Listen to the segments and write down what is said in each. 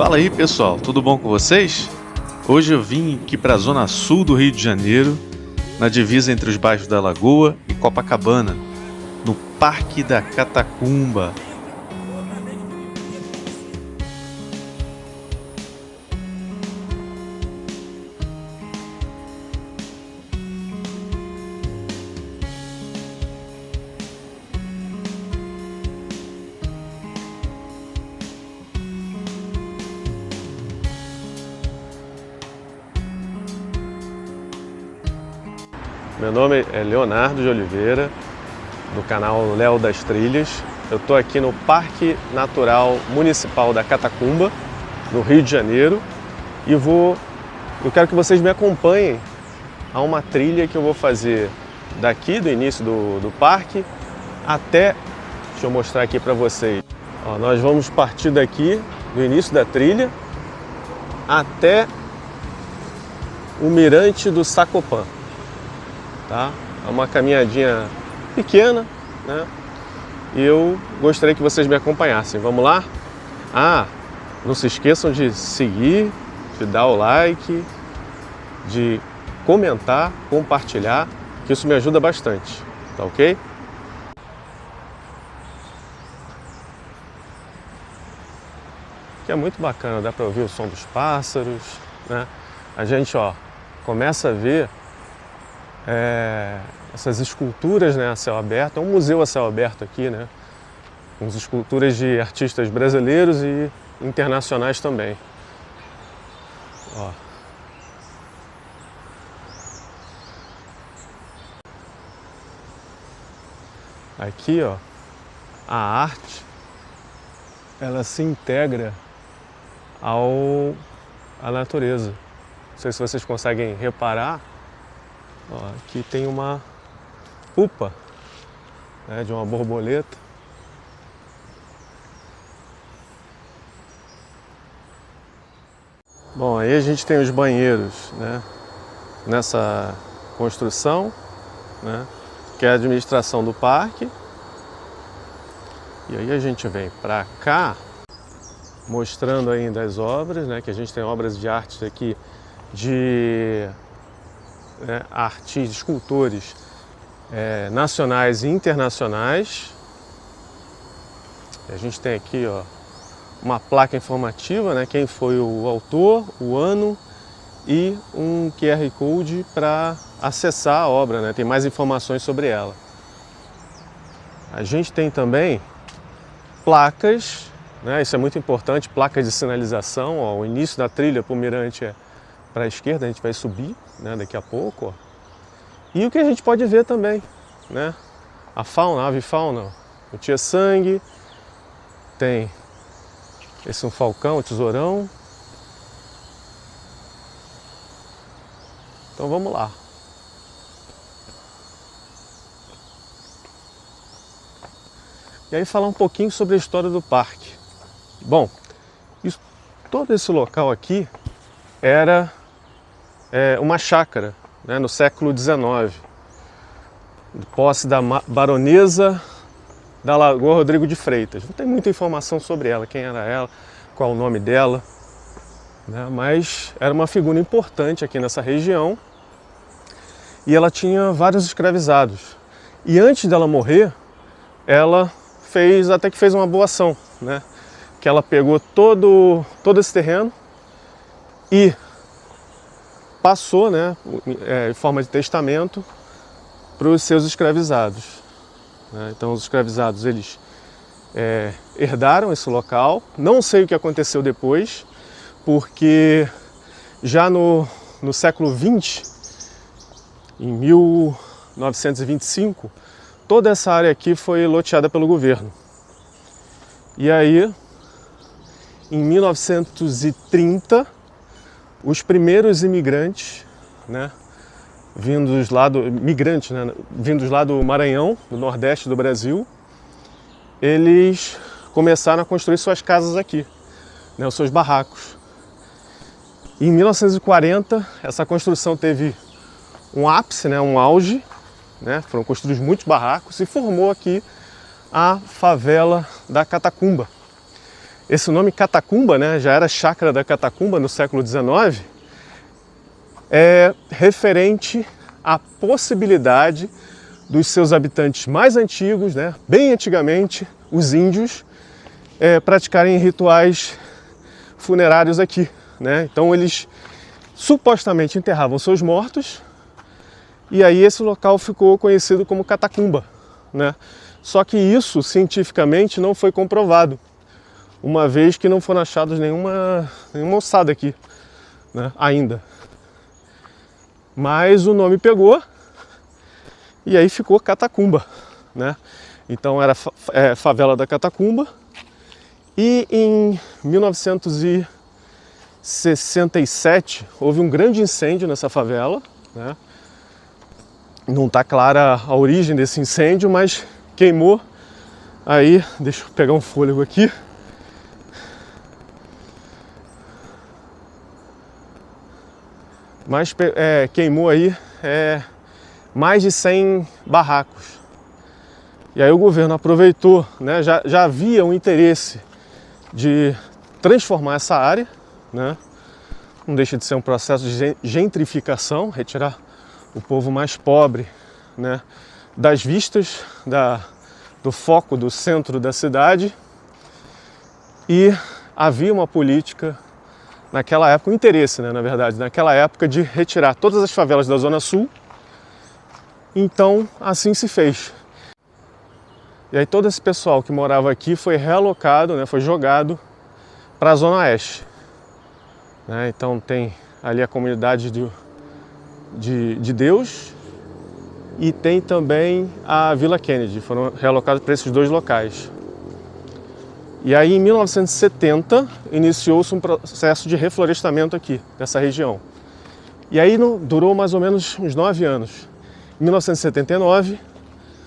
Fala aí pessoal, tudo bom com vocês? Hoje eu vim aqui para a zona sul do Rio de Janeiro, na divisa entre os bairros da Lagoa e Copacabana, no Parque da Catacumba. Meu nome é Leonardo de Oliveira, do canal Léo das Trilhas. Eu estou aqui no Parque Natural Municipal da Catacumba, no Rio de Janeiro, e eu quero que vocês me acompanhem a uma trilha que eu vou fazer daqui do início do parque até, deixa eu mostrar aqui para vocês. Ó, nós vamos partir daqui do início da trilha até o Mirante do Sacopã. Tá? É uma caminhadinha pequena, né? E eu gostaria que vocês me acompanhassem. Vamos lá? Não se esqueçam de seguir, de dar o like, de comentar, compartilhar, que isso me ajuda bastante, tá ok? Aqui é muito bacana, dá para ouvir o som dos pássaros, né? A gente, começa a ver essas esculturas, né, a céu aberto. É um museu a céu aberto aqui, né, com as esculturas de artistas brasileiros e internacionais também. Ó. Aqui, a arte, ela se integra à natureza. Não sei se vocês conseguem reparar. Aqui tem uma pupa, né, de uma borboleta. Bom, aí a gente tem os banheiros, né, nessa construção, né, que é a administração do parque. E aí a gente vem para cá, mostrando ainda as obras, né, que a gente tem obras de arte aqui de artistas, escultores nacionais e internacionais. A gente tem aqui uma placa informativa, né, quem foi o autor, o ano e um QR Code para acessar a obra, né, tem mais informações sobre ela. A gente tem também placas, né, isso é muito importante, placas de sinalização. O início da trilha para o mirante é para a esquerda, a gente vai subir, né, daqui a pouco. E o que a gente pode ver também, né, a fauna, a avifauna, o tia-sangue, tem esse um falcão, um tesourão. Então vamos lá. E aí falar um pouquinho sobre a história do parque. Bom, todo esse local aqui era uma chácara, né, no século XIX, de posse da baronesa da Lagoa Rodrigo de Freitas. Não tem muita informação sobre ela, quem era ela, qual o nome dela, né, mas era uma figura importante aqui nessa região e ela tinha vários escravizados. E antes dela morrer, ela até que fez uma boa ação, né, que ela pegou todo esse terreno e passou, né, em forma de testamento para os seus escravizados, né? Então os escravizados, eles herdaram esse local. Não sei o que aconteceu depois, porque já no século XX, em 1925, toda essa área aqui foi loteada pelo governo. E aí, em 1930, os primeiros imigrantes, né, vindos lá do Maranhão, do Nordeste do Brasil, eles começaram a construir suas casas aqui, né, os seus barracos. E em 1940, essa construção teve um ápice, né, um auge, né, foram construídos muitos barracos e formou aqui a favela da Catacumba. esse nome Catacumba, né, já era chácara da Catacumba no século XIX, é referente à possibilidade dos seus habitantes mais antigos, né, bem antigamente, os índios, praticarem rituais funerários aqui, né? Então eles supostamente enterravam seus mortos e aí esse local ficou conhecido como Catacumba, né? Só que isso cientificamente não foi comprovado, uma vez que não foram achados nenhuma ossada aqui, né, ainda. Mas o nome pegou e aí ficou Catacumba, né? Então era favela da Catacumba. E em 1967 houve um grande incêndio nessa favela, né? Não está clara a origem desse incêndio, mas queimou. Aí, deixa eu pegar um fôlego aqui. Mas queimou aí mais de 100 barracos. E aí o governo aproveitou, né? Já havia um interesse de transformar essa área, né? Não deixa de ser um processo de gentrificação, retirar o povo mais pobre, né, das vistas, do foco do centro da cidade. E havia uma política naquela época, um interesse, né, na verdade, naquela época, de retirar todas as favelas da Zona Sul. Então assim se fez. E aí todo esse pessoal que morava aqui foi realocado, né, foi jogado para a Zona Oeste, né? Então tem ali a comunidade de Deus e tem também a Vila Kennedy, foram realocados para esses dois locais. E aí em 1970 iniciou-se um processo de reflorestamento aqui, dessa região. E aí durou mais ou menos uns 9 anos. Em 1979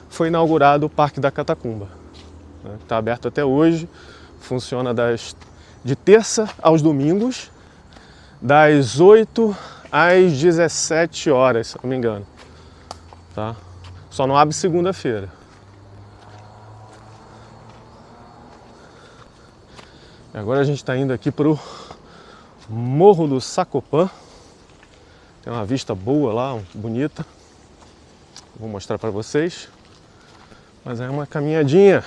foi inaugurado o Parque da Catacumba, né? Está aberto até hoje, funciona de terça aos domingos, das 8 às 17 horas, se não me engano. Tá? Só não abre segunda-feira. Agora a gente está indo aqui para o Morro do Sacopã. Tem uma vista boa lá, bonita. Vou mostrar para vocês. Mas é uma caminhadinha.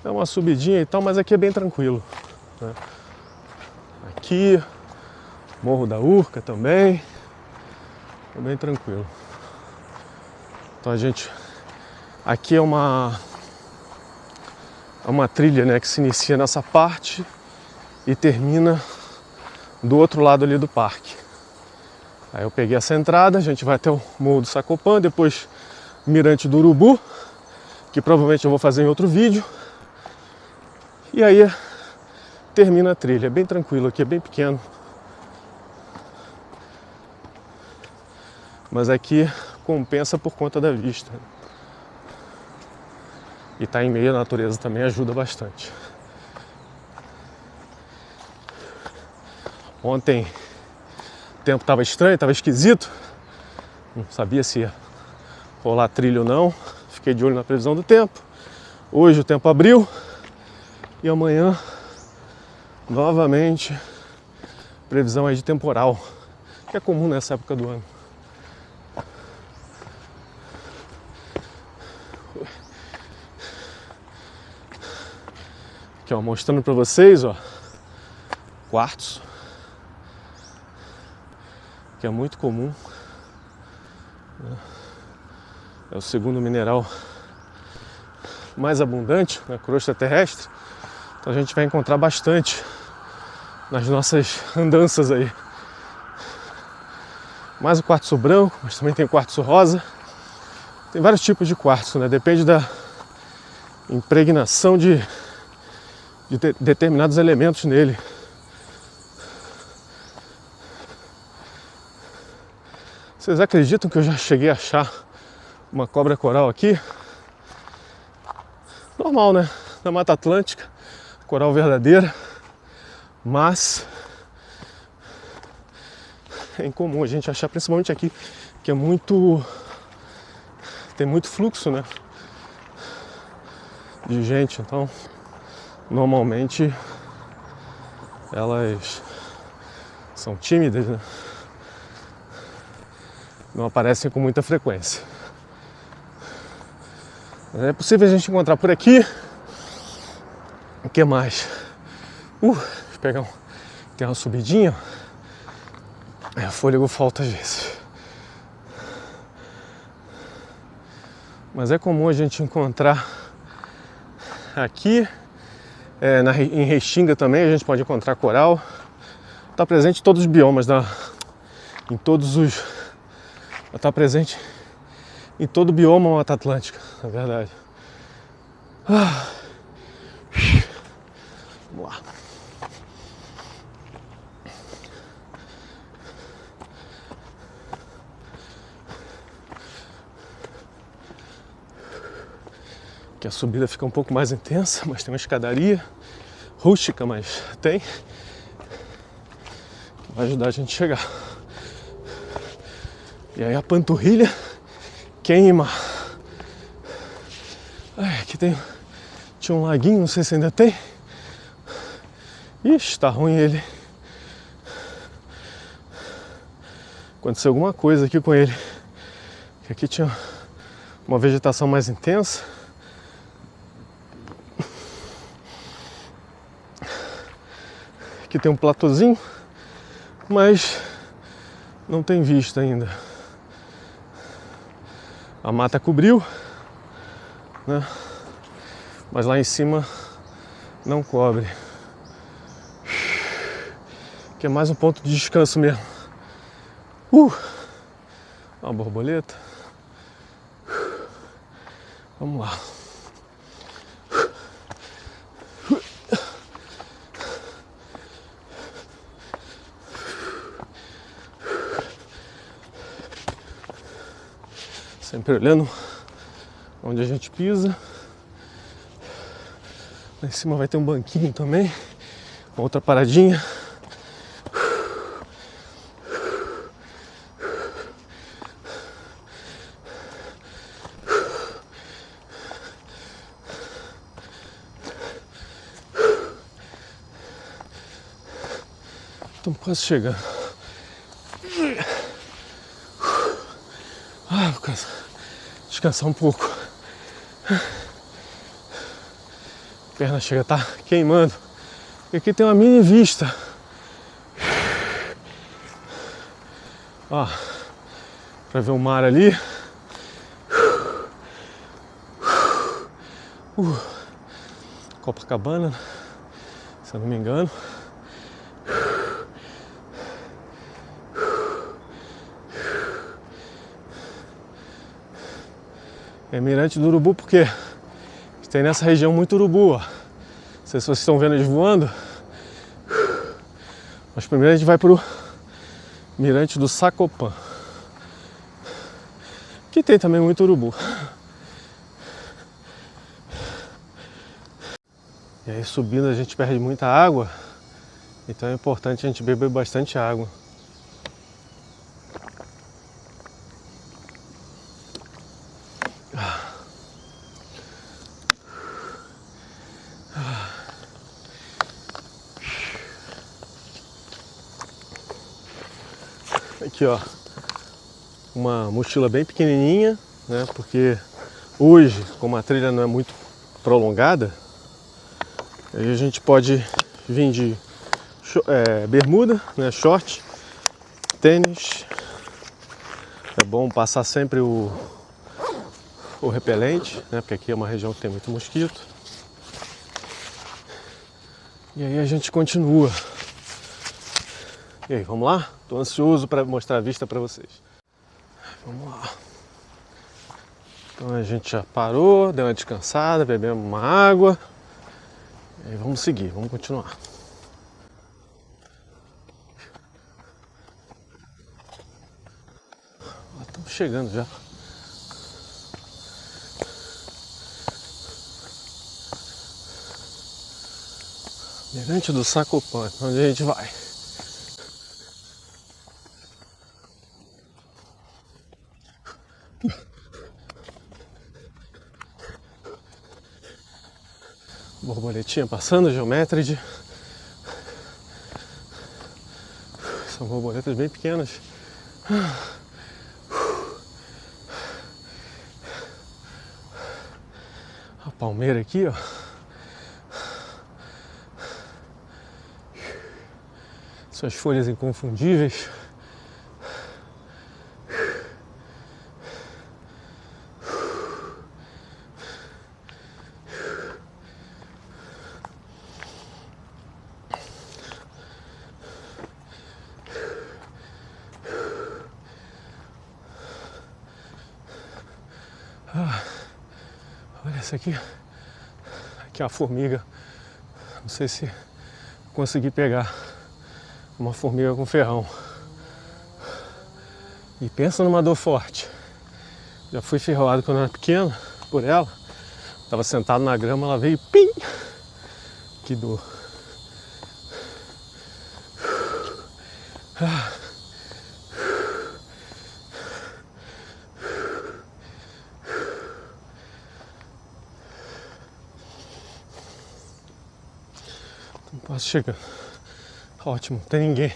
É uma subidinha e tal, mas aqui é bem tranquilo, né? Aqui, Morro da Urca também, é bem tranquilo. Então a gente, aqui é uma trilha, né, que se inicia nessa parte e termina do outro lado ali do parque. Aí eu peguei essa entrada, a gente vai até o Morro do Sacopã, depois Mirante do Urubu, que provavelmente eu vou fazer em outro vídeo. E aí termina a trilha, é bem tranquilo aqui, é bem pequeno. Mas aqui compensa por conta da vista. E estar em meio à natureza também ajuda bastante. Ontem o tempo estava estranho, estava esquisito. Não sabia se ia rolar trilha ou não. Fiquei de olho na previsão do tempo. Hoje o tempo abriu. E amanhã, novamente, previsão aí de temporal, que é comum nessa época do ano. Aqui, ó, mostrando para vocês, ó, quartzo, que é muito comum. É o segundo mineral mais abundante na crosta terrestre. Então a gente vai encontrar bastante nas nossas andanças aí. Mais o quartzo branco, mas também tem quartzo rosa. Tem vários tipos de quartzo, né? Depende da impregnação de determinados elementos nele. Vocês acreditam que eu já cheguei a achar uma cobra coral aqui? Normal, né? Na Mata Atlântica, coral verdadeira, mas é incomum a gente achar, principalmente aqui, que tem muito fluxo, né? de gente, então normalmente elas são tímidas, né? Não aparecem com muita frequência. É possível a gente encontrar por aqui. O que mais? Deixa eu pegar tem uma subidinha. O fôlego falta às vezes. Mas é comum a gente encontrar aqui, em Restinga também a gente pode encontrar coral. Está presente em todos os biomas, está presente em todo o bioma Mata Atlântica, na verdade. Vamos lá. Aqui a subida fica um pouco mais intensa, mas tem uma escadaria rústica, mas tem. Vai ajudar a gente a chegar. E aí a panturrilha queima. Aqui tinha um laguinho, não sei se ainda tem. Ixi, tá ruim ele. Aconteceu alguma coisa aqui com ele. Aqui tinha uma vegetação mais intensa. Aqui tem um platôzinho, mas não tem vista ainda. A mata cobriu, né? Mas lá em cima não cobre. Aqui é mais um ponto de descanso mesmo. Uma borboleta. Vamos lá. Sempre olhando onde a gente pisa. Lá em cima vai ter um banquinho também. Uma outra paradinha. Estamos quase chegando. Vou descansar um pouco. A perna chega a estar queimando. E aqui tem uma mini vista. Para ver o mar ali. Copacabana, se eu não me engano. É Mirante do Urubu porque tem nessa região muito urubu. Não sei se vocês estão vendo eles voando. Mas primeiro a gente vai pro Mirante do Sacopã, que tem também muito urubu. E aí subindo a gente perde muita água, então é importante a gente beber bastante água. Aqui ó, uma mochila bem pequenininha, né? Porque hoje, como a trilha não é muito prolongada, aí a gente pode vir de bermuda, né? Short, tênis. É bom passar sempre o repelente, né? Porque aqui é uma região que tem muito mosquito. E aí a gente continua. E aí, vamos lá? Tô ansioso para mostrar a vista para vocês. Vamos lá. Então a gente já parou, deu uma descansada, bebemos uma água. E aí vamos seguir, vamos continuar. Estamos chegando já. Mirante do Sacopã, onde a gente vai. Borboletinha passando, geométride. São borboletas bem pequenas. A palmeira aqui, ó. Suas folhas inconfundíveis. Olha essa aqui. Aqui é uma formiga. Não sei se consegui pegar. Uma formiga com ferrão. E pensa numa dor forte. Já fui ferroado quando eu era pequeno por ela. Tava sentado na grama, ela veio pim! Que dor. Não posso chegar. Ótimo, não tem ninguém.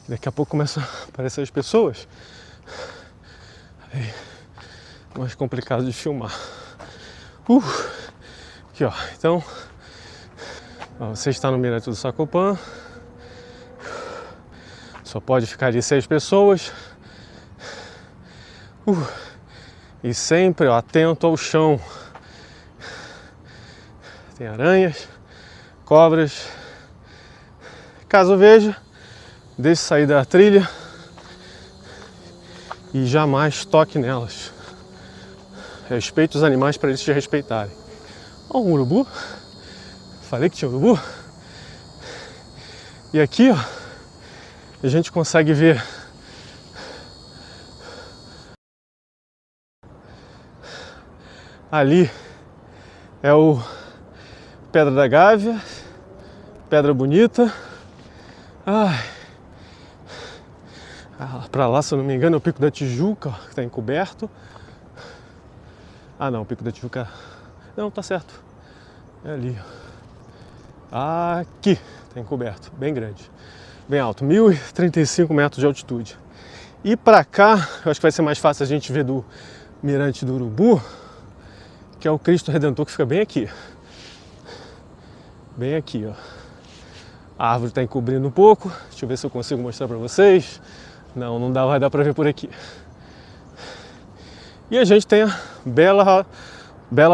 Daqui a pouco começam a aparecer as pessoas. Aí, mais complicado de filmar. Aqui, ó. Então, você está no Mirante do Sacopã. Só pode ficar de 6 pessoas. E sempre, ó, atento ao chão. Tem aranhas, cobras. Caso veja, deixe sair da trilha e jamais toque nelas. Respeite os animais para eles te respeitarem. Ó, um urubu. Falei que tinha urubu. E aqui, ó, a gente consegue ver ali é o Pedra da Gávea, Pedra Bonita. Pra lá, se eu não me engano, é o Pico da Tijuca, ó, que está encoberto. Não, o Pico da Tijuca. Não, tá certo. É ali, ó. Aqui está encoberto, bem grande, bem alto, 1035 metros de altitude. E pra cá, eu acho que vai ser mais fácil a gente ver do Mirante do Urubu, que é o Cristo Redentor, que fica bem aqui. Bem aqui, ó. A árvore está encobrindo um pouco. Deixa eu ver se eu consigo mostrar para vocês. Não dá, vai dar para ver por aqui. E a gente tem a bela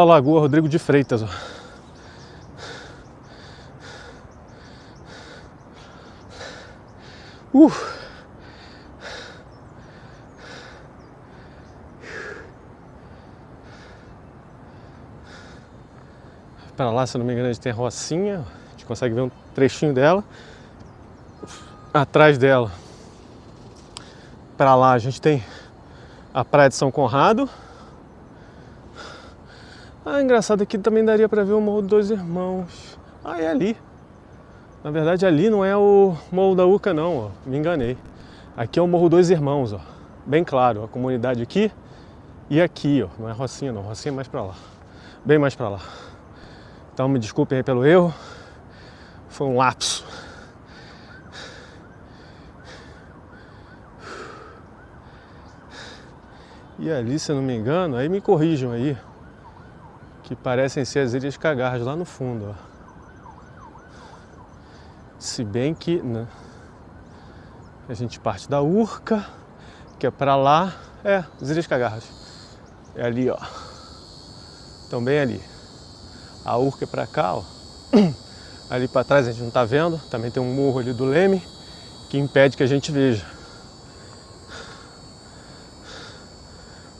Lagoa Rodrigo de Freitas, ó. Para lá, se eu não me engano, a gente tem a Rocinha. A gente consegue ver um trechinho dela. Atrás dela, para lá, a gente tem a Praia de São Conrado. Engraçado, aqui também daria para ver o Morro dos Dois Irmãos. É ali. Na verdade, ali não é o Morro da Urca, não, ó. Me enganei. Aqui é o Morro Dois Irmãos, ó. Bem claro, a comunidade aqui e aqui, ó. Não é Rocinha, não. Rocinha é mais para lá. Bem mais para lá. Então, me desculpem aí pelo erro. Foi um lapso. E ali, se eu não me engano, aí me corrijam aí, que parecem ser as Ilhas Cagarras lá no fundo, ó. Se bem que, né, a gente parte da Urca, que é pra lá, as Ilhas Cagarras. É ali, ó. Então bem ali. A Urca é pra cá, ó. Ali pra trás a gente não tá vendo, também tem um morro ali do Leme, que impede que a gente veja.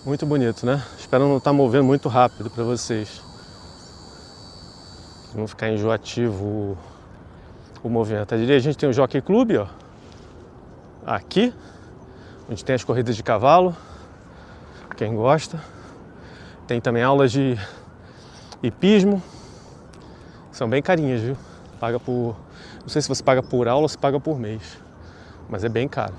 Muito bonito, né? Espero não estar movendo muito rápido para vocês. Não ficar enjoativo o movimento. Ali a gente tem o Jockey Club, ó. Aqui, onde tem as corridas de cavalo. Quem gosta. Tem também aulas de hipismo. São bem carinhas, viu? Paga por... Não sei se você paga por aula ou se paga por mês. Mas é bem caro.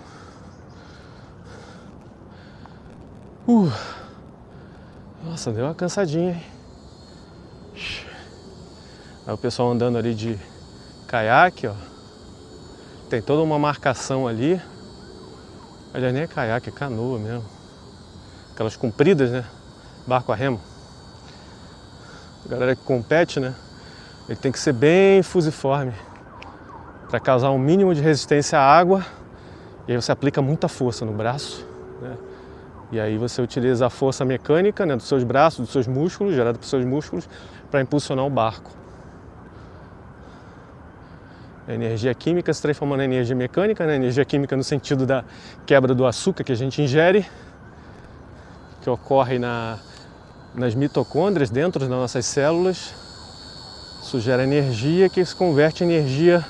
Nossa, deu uma cansadinha, hein? Aí o pessoal andando ali de caiaque, ó. Tem toda uma marcação ali. Aliás, nem é caiaque, é canoa mesmo. Aquelas compridas, né? Barco a remo. A galera que compete, né? Ele tem que ser bem fusiforme para causar um mínimo de resistência à água. E aí você aplica muita força no braço, né? E aí você utiliza a força mecânica, né, dos seus braços, dos seus músculos, gerada pelos seus músculos, para impulsionar o barco. A energia química se transformando em energia mecânica, né? Energia química no sentido da quebra do açúcar que a gente ingere, que ocorre nas mitocôndrias, dentro das nossas células. Isso gera energia que se converte em energia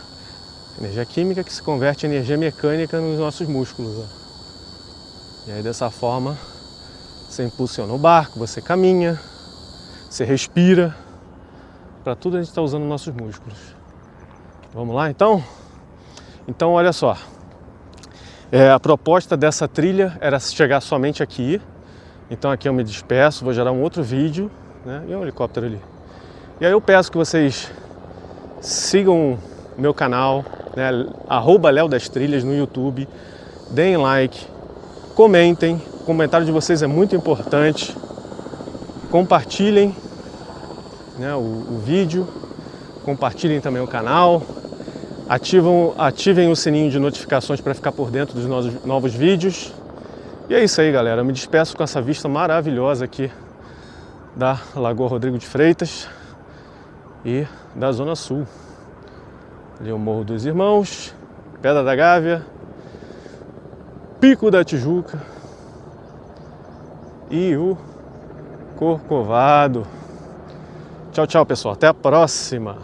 química que se converte em energia mecânica nos nossos músculos. Ó. E aí dessa forma você impulsiona o barco, você caminha, você respira. Para tudo a gente está usando nossos músculos. Vamos lá então? Então olha só, a proposta dessa trilha era chegar somente aqui. Então aqui eu me despeço, vou gerar um outro vídeo, né? E um helicóptero ali. E aí eu peço que vocês sigam meu canal, né? @LeoDasTrilhas no YouTube, deem like, comentem, o comentário de vocês é muito importante, compartilhem, né, o vídeo, compartilhem também o canal, ativem o sininho de notificações para ficar por dentro dos novos vídeos. E é isso aí, galera, eu me despeço com essa vista maravilhosa aqui da Lagoa Rodrigo de Freitas e da Zona Sul. Ali o Morro dos Irmãos, Pedra da Gávea, Pico da Tijuca e o Corcovado. Tchau, tchau, pessoal. Até a próxima.